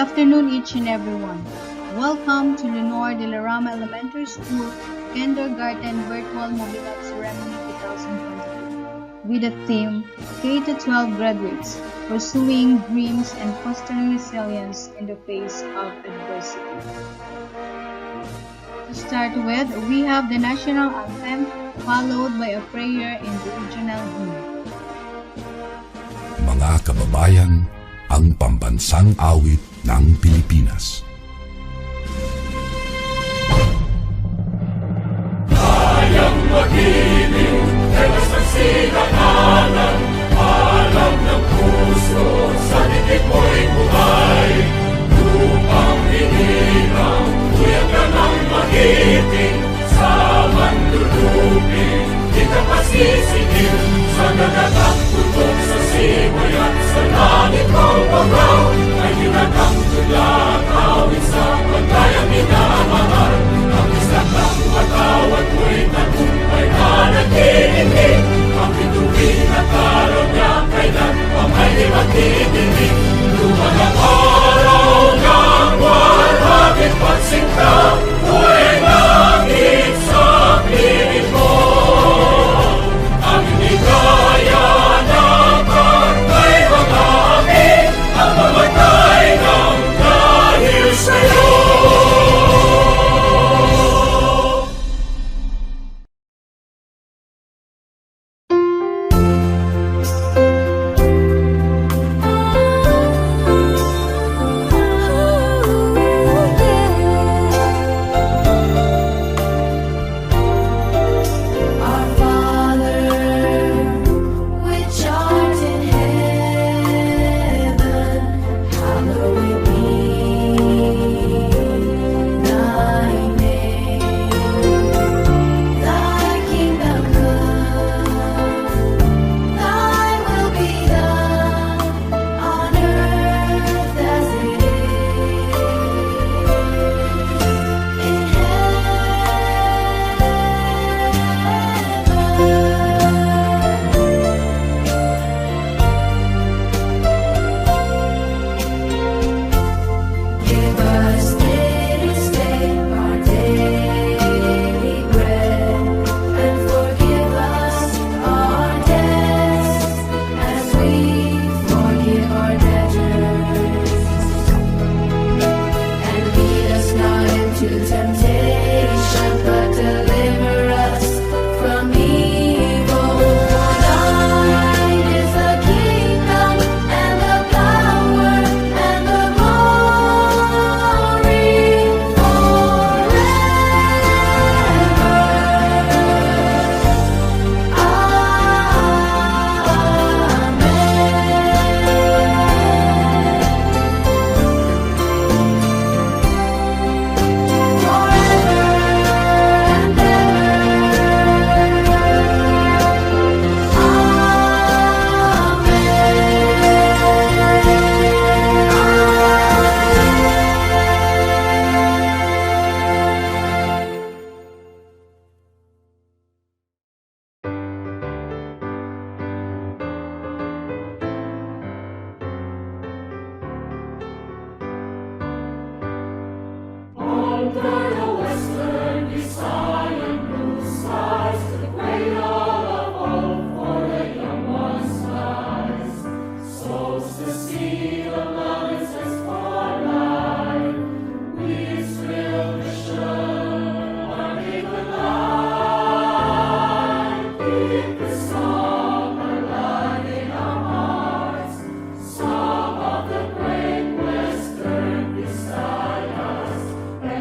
afternoon, each and everyone. Welcome to Leonor de la Rama Elementary School Kindergarten Virtual Mobile Lab Ceremony 2022 with the theme K-12 Graduates Pursuing Dreams and Fostering Resilience in the Face of Adversity. To start with, we have the national anthem followed by a prayer in the regional hymn. Mga kababayan, ang pambansang awit ng Pilipinas. Kayang magiliw, telas ng sinakalan, alam ng puso, sa dikit mo'y buhay. Lupang hinirang, tuyag ka ng magiting, sa mandulupin, di ka pasisigil, sa dagatang putok sa simoy at sa langit mong pagaw, ay hinatang tulad, awit sa pagkayang minamahal. Ang isang ng watawat mo'y tagumpay na nag-iindig, ang bituin at araw niya kailan pa may di magdidinig. Lumang ang araw ng walhagit pagsinta, huwag langit sa piling mo. Ang hindi kaya ng pagkay mga akin, ang mamatay ng dahil sa'yo.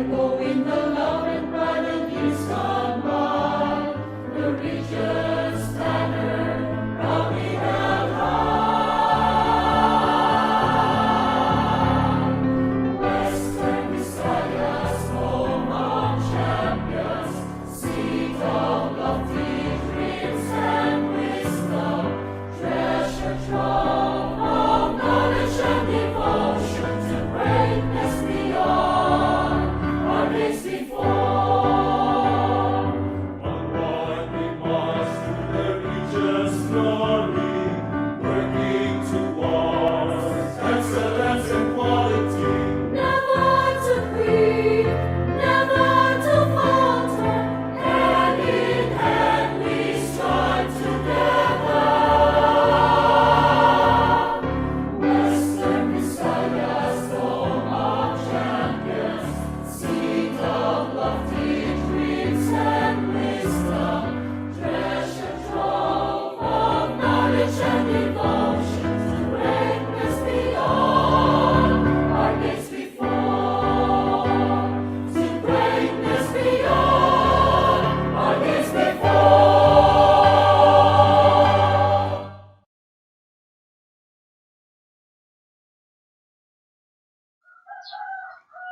Going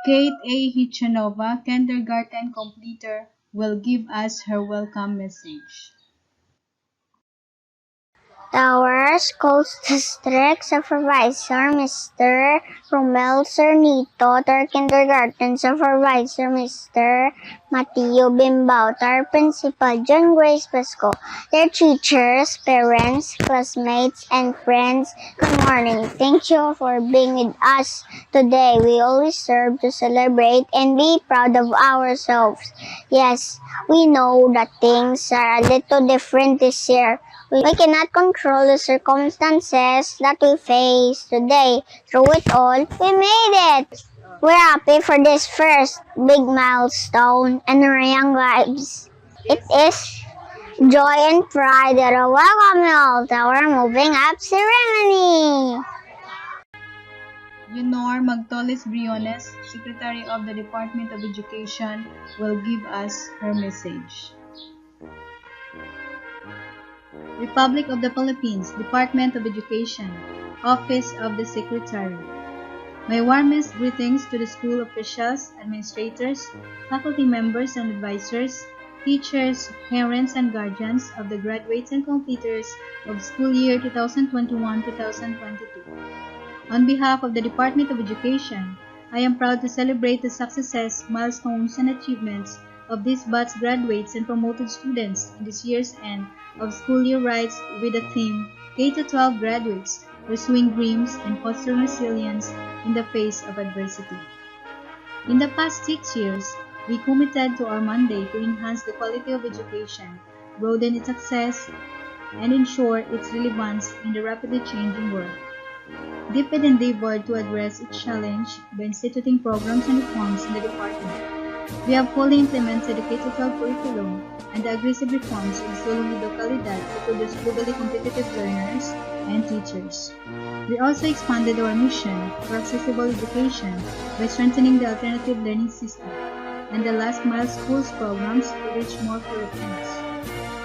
Kate A. Hitchanova, kindergarten completer, will give us her welcome message. Our school's district supervisor, Mr. Romel Cernito, our kindergarten supervisor, Mr. Mateo Bimbao, our principal, John Grace Pasco, their teachers, parents, classmates, and friends, good morning. Thank you for being with us today. We always serve to celebrate and be proud of ourselves. Yes, we know that things are a little different this year. We cannot control the circumstances that we face today. Through it all, we made it. We're happy for this first big milestone in our young lives. It is joy and pride that I welcome you all to our moving up ceremony. Leonor Magtoles Briones, Secretary of the Department of Education, will give us her message. Republic of the Philippines, Department of Education, Office of the Secretary. My warmest greetings to the school officials, administrators, faculty members and advisors, teachers, parents and guardians of the graduates and completers of school year 2021-2022. On behalf of the Department of Education, I am proud to celebrate the successes, milestones, and achievements of these batch graduates and promoted students in this year's end of school year rights with the theme K-12 Graduates, Pursuing Dreams and Fostering Resilience in the Face of Adversity. In the past 6 years, we committed to our mandate to enhance the quality of education, broaden its access, and ensure its relevance in the rapidly changing world. DepEd endeavored to address its challenge by instituting programs and reforms in the department. We have fully implemented the K-12 curriculum and the aggressive reforms in Solong Localidad to produce globally competitive learners and teachers. We also expanded our mission for accessible education by strengthening the alternative learning system and the last mile schools programs to reach more Filipinos.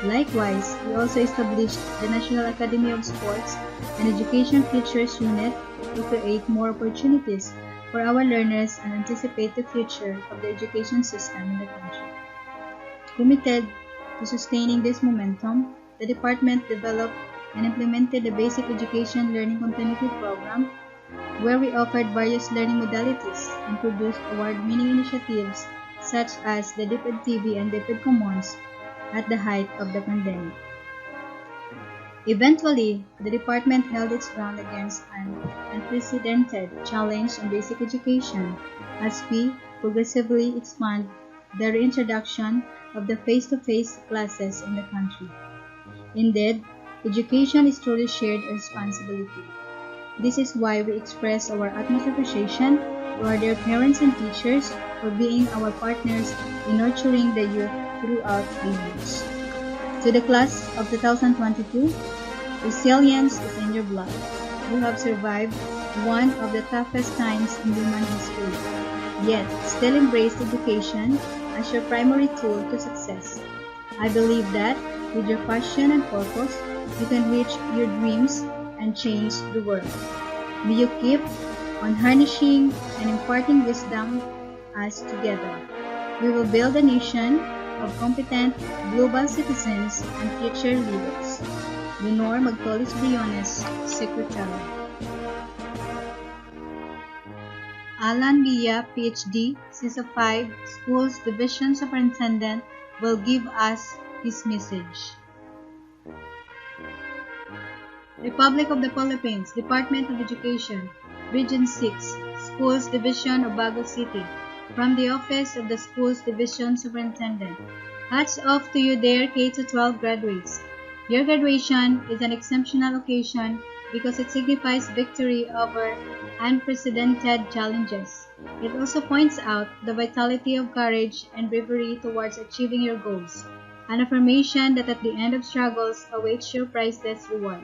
Likewise, we also established the National Academy of Sports and Education Futures Unit to create more opportunities for our learners and anticipate the future of the education system in the country. Committed to sustaining this momentum, the department developed and implemented the Basic Education Learning Continuity Program, where we offered various learning modalities and produced award-winning initiatives such as the DepEd TV and DepEd Commons at the height of the pandemic. Eventually, the department held its ground against an unprecedented challenge in basic education as we progressively expand the reintroduction of the face-to-face classes in the country. Indeed, education is truly shared responsibility. This is why we express our utmost appreciation to our dear parents and teachers for being our partners in nurturing the youth throughout the years. To the class of 2022, resilience is in your blood. You have survived one of the toughest times in human history, yet still embraced education as your primary tool to success. I believe that with your passion and purpose, you can reach your dreams and change the world. May you keep on harnessing and imparting wisdom as together we will build a nation of competent global citizens and future leaders. Leonor Magtoles Briones, Secretary. Alan Villa, PhD, CISA 5 Schools Division Superintendent, will give us his message. Republic of the Philippines, Department of Education, Region 6, Schools Division of Bago City, from the Office of the Schools Division Superintendent. Hats off to you dear K-12 graduates. Your graduation is an exceptional occasion because it signifies victory over unprecedented challenges. It also points out the vitality of courage and bravery towards achieving your goals, an affirmation that at the end of struggles awaits your priceless reward.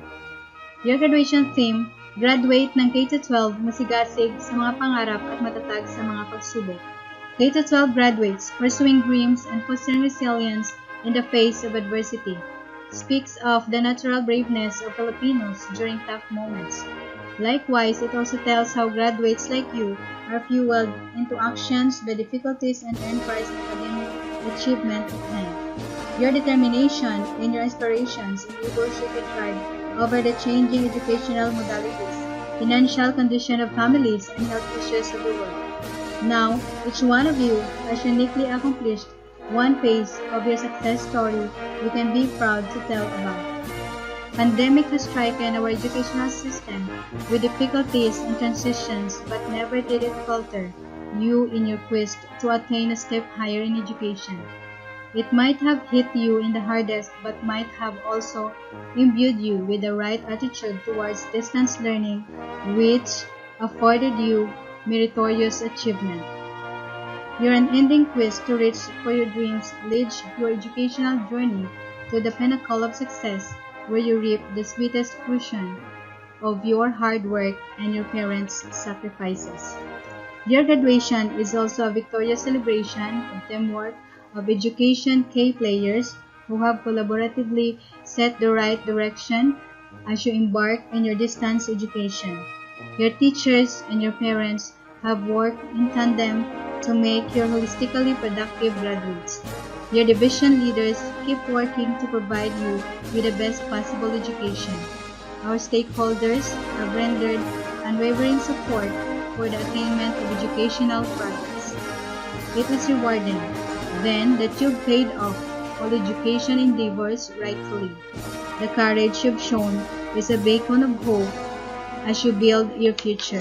Your graduation theme, graduate ng K-12 masigasig sa mga pangarap at matatag sa mga pagsubok. K-12 graduates, pursuing dreams and fostering resilience in the face of adversity, speaks of the natural braveness of Filipinos during tough moments. Likewise, it also tells how graduates like you are fueled into actions by difficulties and earn prize academic achievement at hand. Your determination and your aspirations enable you to thrive over the changing educational modalities, financial condition of families, and health issues of the world. Now, each one of you has uniquely accomplished one phase of your success story you can be proud to tell about. Pandemic has stricken our educational system with difficulties and transitions, but never did it falter you in your quest to attain a step higher in education. It might have hit you in the hardest, but might have also imbued you with the right attitude towards distance learning, which afforded you meritorious achievement. Your unending quest to reach for your dreams leads your educational journey to the pinnacle of success, where you reap the sweetest fruition of your hard work and your parents' sacrifices. Your graduation is also a victorious celebration of teamwork of education key players who have collaboratively set the right direction as you embark in your distance education. Your teachers and your parents have worked in tandem to make you holistically productive graduates. Your division leaders keep working to provide you with the best possible education. Our stakeholders have rendered unwavering support for the attainment of educational progress. It is rewarding, then, that you've paid off all education endeavors rightfully. The courage you've shown is a beacon of hope as you build your future.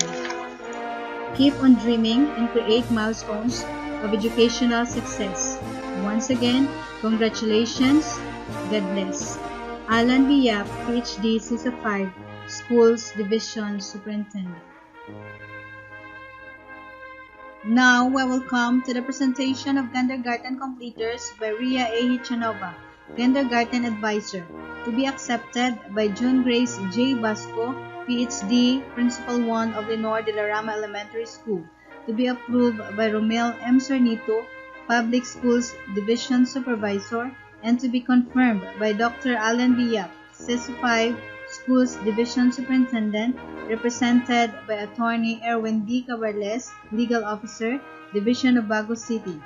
Keep on dreaming and create milestones of educational success. Once again, congratulations. God bless. Alan B. Yap, PhD, CISA 5, Schools Division Superintendent. Now we will come to the presentation of kindergarten completers by Ria A. Hichanova, Kindergarten Advisor, to be accepted by June Grace J. Basco, PhD, Principal 1 of Lenore de la Rama Elementary School, to be approved by Romel M. Sarnito, Public Schools Division Supervisor, and to be confirmed by Dr. Alan B. Yap, CISA 5, Schools Division Superintendent, represented by Attorney Erwin D. Cabarles, Legal Officer, Division of Bago City,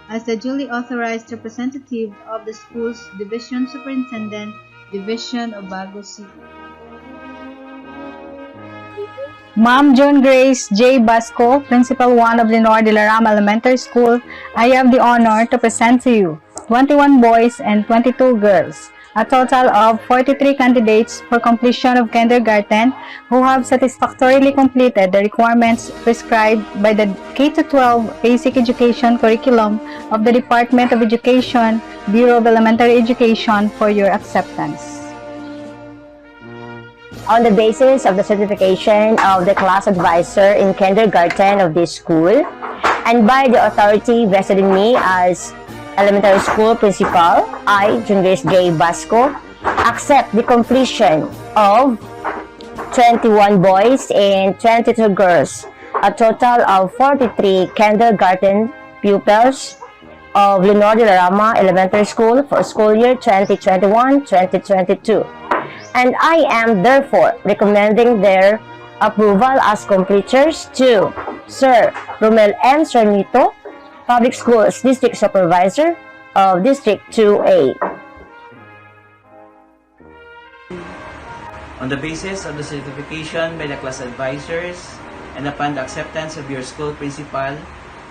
as the duly authorized representative of the Schools Division Superintendent, Division of Bago City. Ma'am June Grace J. Basco, Principal 1 of Lenore de la Rama Elementary School, I have the honor to present to you 21 boys and 22 girls, a total of 43 candidates for completion of kindergarten who have satisfactorily completed the requirements prescribed by the K-12 Basic Education Curriculum of the Department of Education, Bureau of Elementary Education for your acceptance. On the basis of the certification of the class advisor in kindergarten of this school, and by the authority vested in me as elementary school principal, I, June Grace J. Basco, accept the completion of 21 boys and 22 girls, a total of 43 kindergarten pupils of Lenore de la Rama Elementary School for school year 2021-2022. And I am therefore recommending their approval as completers to Sir Romel M. Sarnito, Public Schools District Supervisor of District 2A. On the basis of the certification by the class advisors and upon the acceptance of your school principal,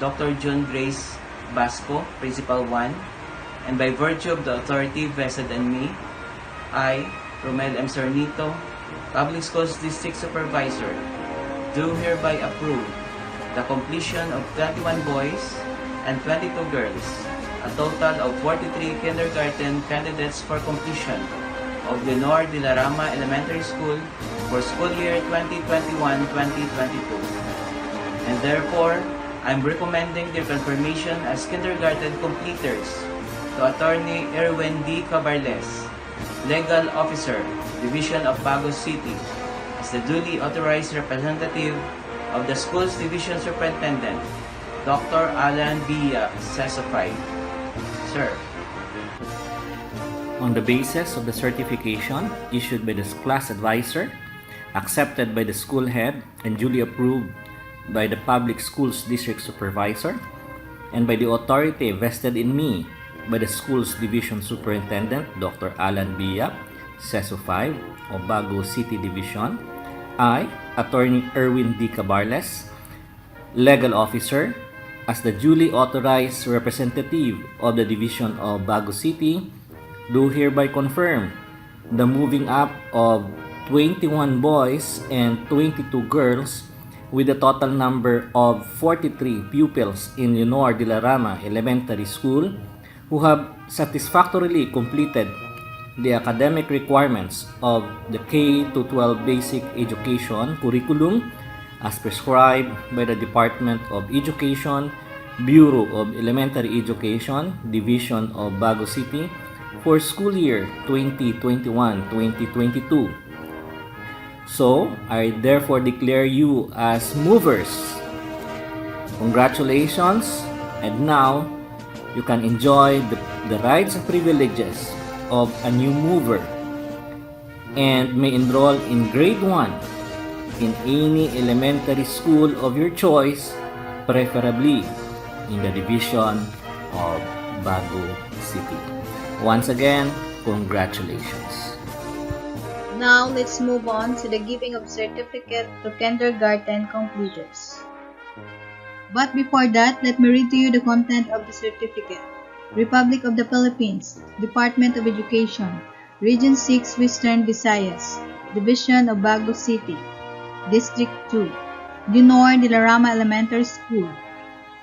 Dr. June Grace Basco, Principal 1, and by virtue of the authority vested in me, I, Romel M. Sarnito, Public Schools District Supervisor, do hereby approve the completion of 21 boys and 22 girls, a total of 43 kindergarten candidates for completion of Lenore de la Rama Elementary School for school year 2021-2022. And therefore, I'm recommending their confirmation as kindergarten completers to Attorney Erwin D. Cabarles, Legal Officer, Division of Bago City, as the duly authorized representative of the Schools Division Superintendent, Dr. Alan B. CISA 5. Sir. On the basis of the certification issued by the class advisor accepted by the school head and duly approved by the Public Schools District Supervisor, and by the authority vested in me by the Schools Division Superintendent, Dr. Alan B. Yap, CESO 5, Bago City Division, I, Attorney Erwin D. Cabarles, Legal Officer, as the duly authorized representative of the Division of Bago City, do hereby confirm the moving up of 21 boys and 22 girls with a total number of 43 pupils in Leonor de la Rama Elementary School who have satisfactorily completed the academic requirements of the K-12 basic education curriculum as prescribed by the Department of Education, Bureau of Elementary Education, Division of Bago City for school year 2021-2022. So, I therefore declare you as movers. Congratulations, and now you can enjoy the rights and privileges of a new mover and may enroll in grade 1 in any elementary school of your choice, preferably in the division of Bago City. Once again, congratulations. Now, let's move on to the giving of certificate to kindergarten completers. But before that, let me read to you the content of the certificate. Republic of the Philippines, Department of Education, Region 6 Western Visayas, Division of Bago City, District 2, Leonor de la Rama Elementary School.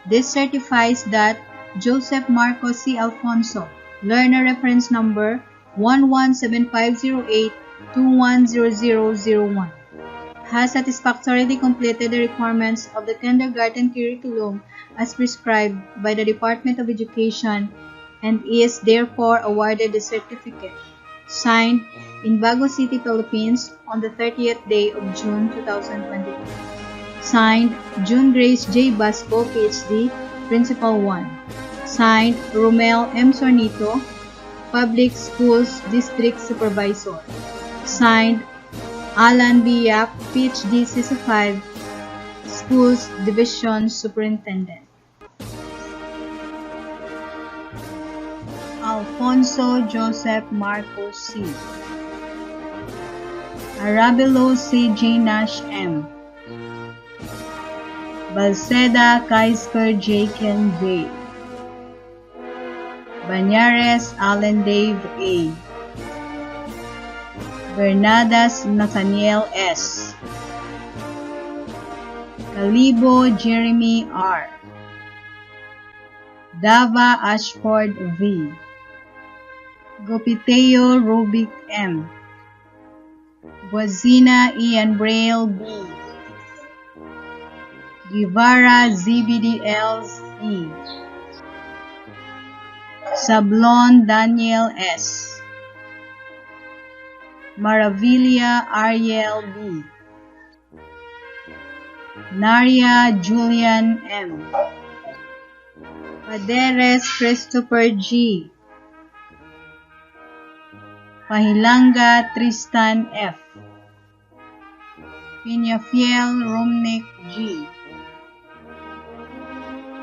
This certifies that Joseph Marcos C. Alfonso, Learner Reference Number 117508-210001, has satisfactorily completed the requirements of the kindergarten curriculum as prescribed by the Department of Education and is therefore awarded the certificate. Signed in Bago City, Philippines on the 30th day of June 2022. Signed June Grace J. Basco, PhD, Principal 1. Signed Romel M. Sornito, Public Schools District Supervisor. Signed Alan B. Yap, PhD, CESO 5, Schools Division Superintendent. Alfonso Joseph Marcos C. Arabelo C. J. Nash M. Balseda Kaisker J. Ken V. Banyares Allen Dave A. Bernadas Nathaniel S. Calibo Jeremy R. Dava Ashford V. Gopiteo Rubik M. Guazina Ian Braille B. Guevara ZBDLs E. Sablon Daniel S. Maravilla Ariel B. Naria Julian M. Paderes Christopher G. Pahilanga Tristan F. Pinafiel Romnick G.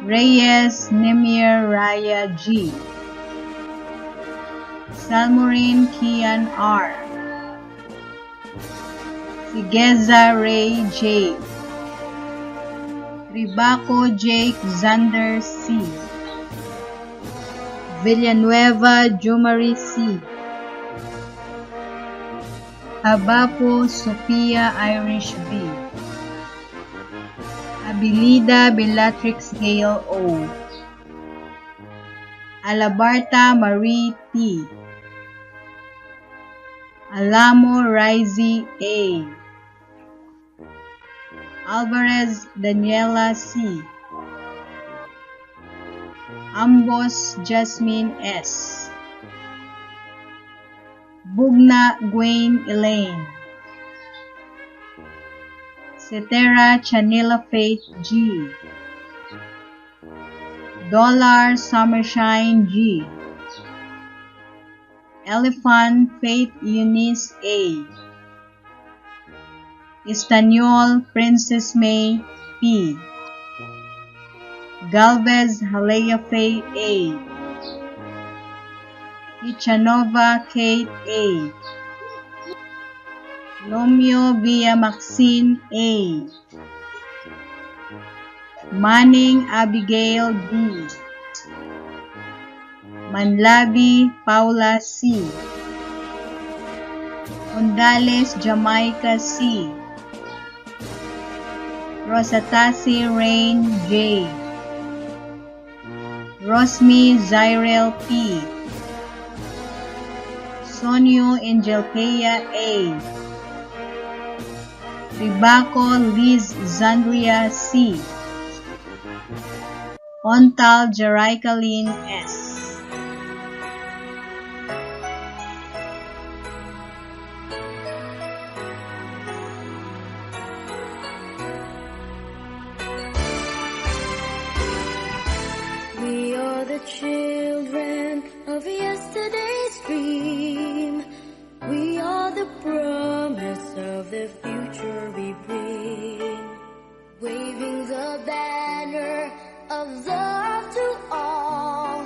Reyes Nemir Raya G. Salmorin Kian R. Sigeza Ray J. Ribaco Jake Zander C. Villanueva Jumari C. Abapo Sophia Irish B. Abilida Bellatrix Gale O. Alabarta Marie T. Alamo Rizy A. Alvarez Daniela C. Ambos Jasmine S. Bugna Gwen Elaine. Cetera Chanila Faith G. Dollar Summershine G. Elephant Faith Eunice A. Estanyol Princess May P. Galvez Halea Faye A. Ichanova Kate A. Lomio Villa Maxine A. Manning Abigail B. Manlabi Paula C. Ondales Jamaica C. Rosatasi Rain J. Rosmi Zyrel P. Sonyo Angelpea A. Ribaco Liz Zandria C. Ontal Jericaline S. We are the children of yesterday's dream. We are the promise of the future we bring. Waving the banner of love to all,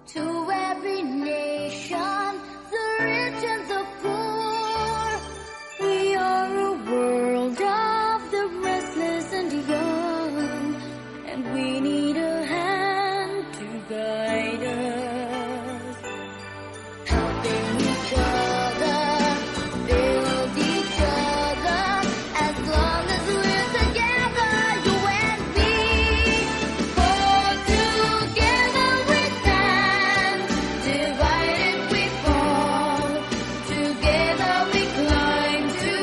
to every nation, the rich and the poor. We are a world of the restless and young, and we need a hand to guide us, helping each other, build each other, as long as we're together, you and me. For together we stand, divided we fall, together we climb to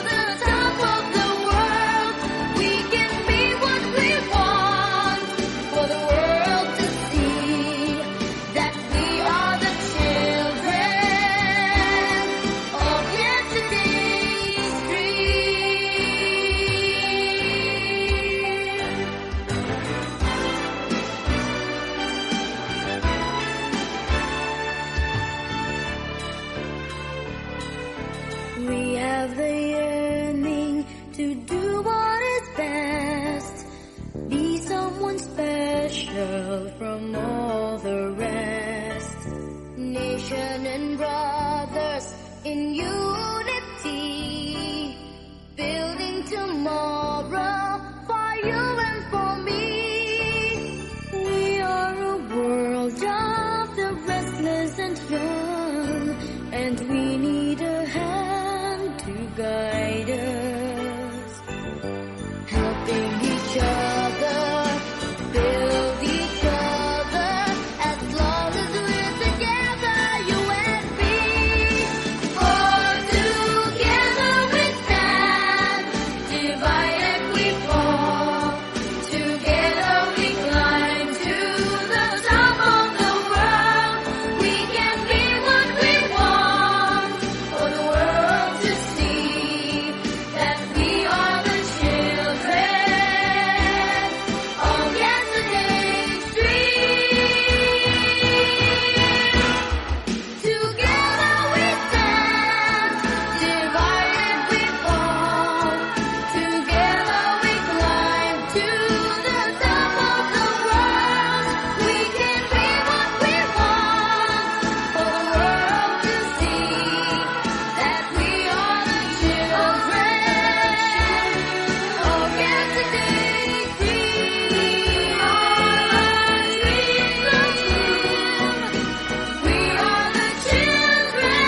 the top of the world. We can be what we want, for the world to see that we are the children of yesterday's dream. We have the yearning to do what is best, be someone special from all the rest. Nation and brothers in unity, building tomorrow for you and for me. We are a world of the restless and young, and we need a hand to guide us, helping each other, build each other, as long as we're together, you and me. For together we stand, divided we fall, together we climb to the top of the world. We can be what we want, for the world to see that we are the children of yesterday's dream. Together we stand, divided we fall, together we climb to the top of the world. We can be what we want, for the world to see that we are the children of yesterday's dream. We are the children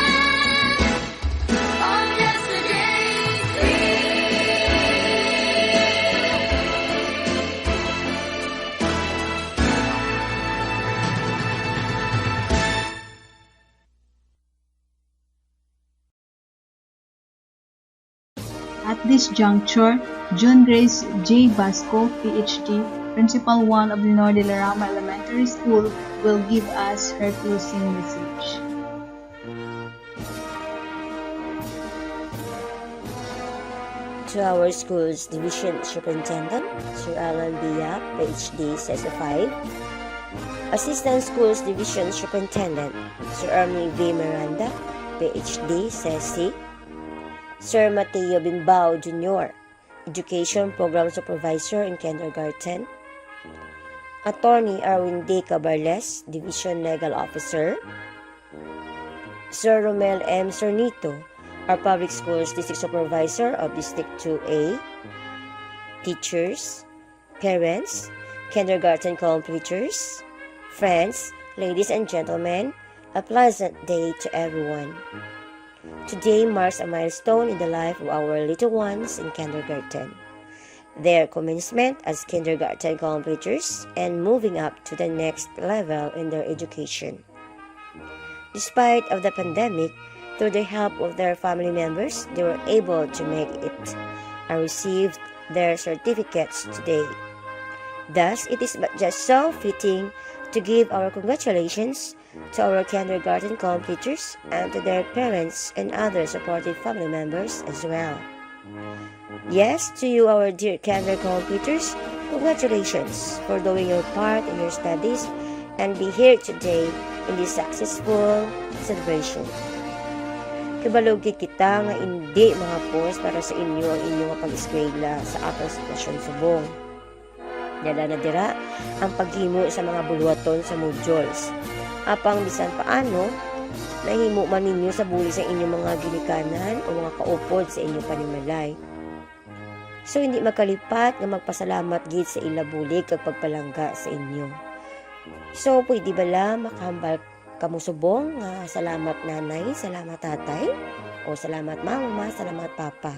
of yesterday's At this juncture, June Grace J. Basco, PhD, Principal 1 of Lenore de la Rama Elementary School, will give us her closing message. To our school's division superintendent, Sir Alan Bia, PhD, CESA 5. Assistant Schools Division Superintendent, Sir Ernie V. Miranda, PhD, CESC. Sir Mateo Bimbao Jr., Education Program Supervisor in Kindergarten. Attorney Arwin D. Cabarles, Division Legal Officer. Sir Romel M. Cernito, our Public Schools District Supervisor of District 2A. Teachers, parents, kindergarten completers, friends, ladies and gentlemen, a pleasant day to everyone. Today marks a milestone in the life of our little ones in kindergarten. Their commencement as kindergarten completers and moving up to the next level in their education. Despite of the pandemic, through the help of their family members, they were able to make it and received their certificates today. Thus, it is just so fitting to give our congratulations to our kindergarten completers and to their parents and other supportive family members as well. Yes, to you, our dear kinder completers, congratulations for doing your part in your studies and be here today in this successful celebration. Kibalugid kita nga hindi mahapos para sa inyo ang inyong pag-eskwela sa atong sitwasyon subong. Dala na dira ang paghimo sa mga buluhaton sa modules. Apang bisan paano, nahimo man ninyo sa buli sa inyong mga ginikanan o mga kaupod sa inyong panimalay. So hindi makalipat nga magpasalamat gid sa ila bulig kag pagpalangga sa inyo. So pwede bala makahambal kamo subong nga salamat nanay, salamat tatay, o salamat mama, salamat papa.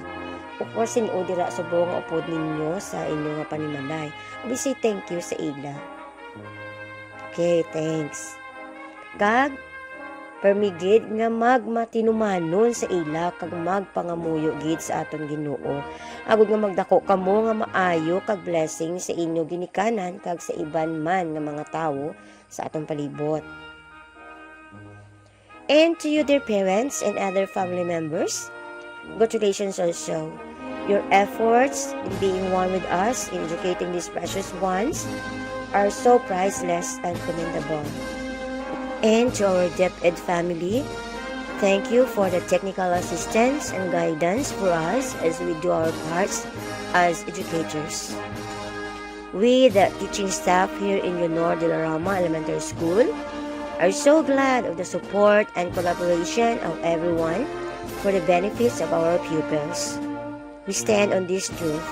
O course o dira subong nga upod ninyo sa inyong nga panimalay. We say thank you sa ila. Okay, thanks. Kag permigid nga magmatinumanon sa ila kag magpangamuyo gid sa aton Ginoo. Agud nga magdako kamo nga maayo kag blessing sa inyo ginikanan kag sa iban man nga mga tawo sa atong palibot. And to you, dear parents and other family members, congratulations also. Your efforts in being one with us in educating these precious ones are so priceless and commendable. And to our DepEd family, thank you for the technical assistance and guidance for us as we do our parts as educators. We, the teaching staff here in Leonor de la Rama Elementary School, are so glad of the support and collaboration of everyone for the benefits of our pupils. We stand on this truth.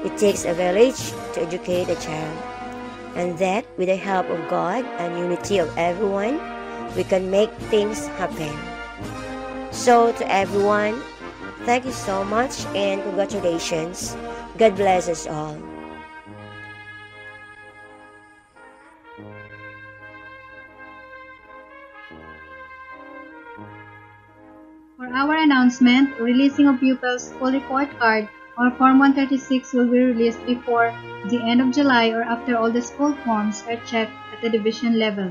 It takes a village to educate a child, and that with the help of God and unity of everyone, we can make things happen. So to everyone, thank you so much and congratulations. God bless us all. For our announcement, releasing of pupils' full report card or Form 136 will be released before the end of July or after all the school forms are checked at the division level.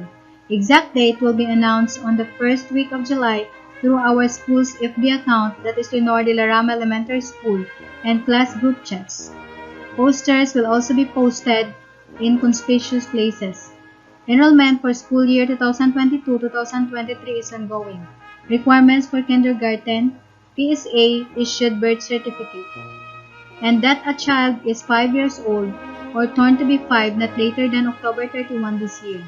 Exact date will be announced on the first week of July through our school's FB account, that is Leonor de la Rama Elementary School, and class group chats. Posters will also be posted in conspicuous places. Enrollment for school year 2022-2023 is ongoing. Requirements for kindergarten, PSA issued birth certificate, and that a child is 5 years old or turned to be 5 not later than October 31 this year.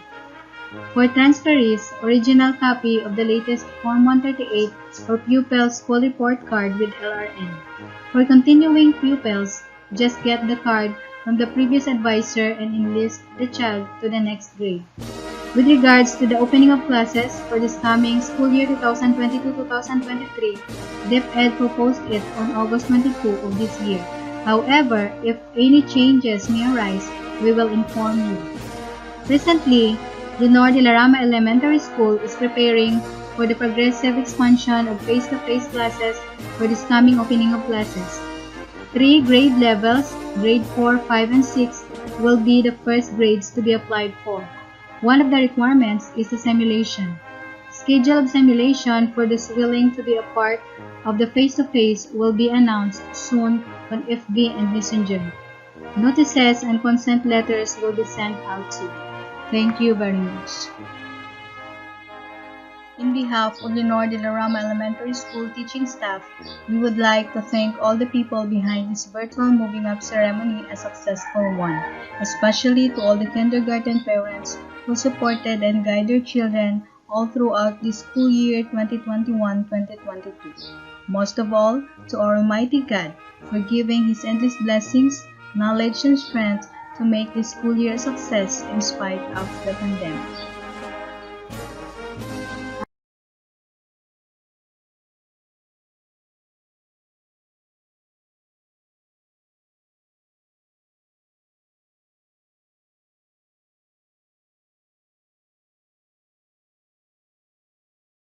For transferees, original copy of the latest Form 138 or pupils full report card with LRN. For continuing pupils, just get the card from the previous advisor and enlist the child to the next grade. With regards to the opening of classes for this coming school year 2022-2023, DepEd proposed it on August 22 of this year. However, if any changes may arise, we will inform you. Presently, Leonor de la Rama Elementary School is preparing for the progressive expansion of face-to-face classes for this coming opening of classes. 3 grade levels, grade 4, 5, and 6, will be the first grades to be applied for. One of the requirements is the simulation. Schedule of simulation for those willing to be a part of the face-to-face will be announced soon on FB and Messenger. Notices and consent letters will be sent out too. Thank you very much. In behalf of Lenore de la Rama Elementary School teaching staff, we would like to thank all the people behind this virtual moving up ceremony a successful one, especially to all the kindergarten parents who supported and guided their children all throughout the school year 2021-2022. Most of all, to our Almighty God for giving His endless blessings, knowledge, and strength to make this school year a success in spite of the pandemic.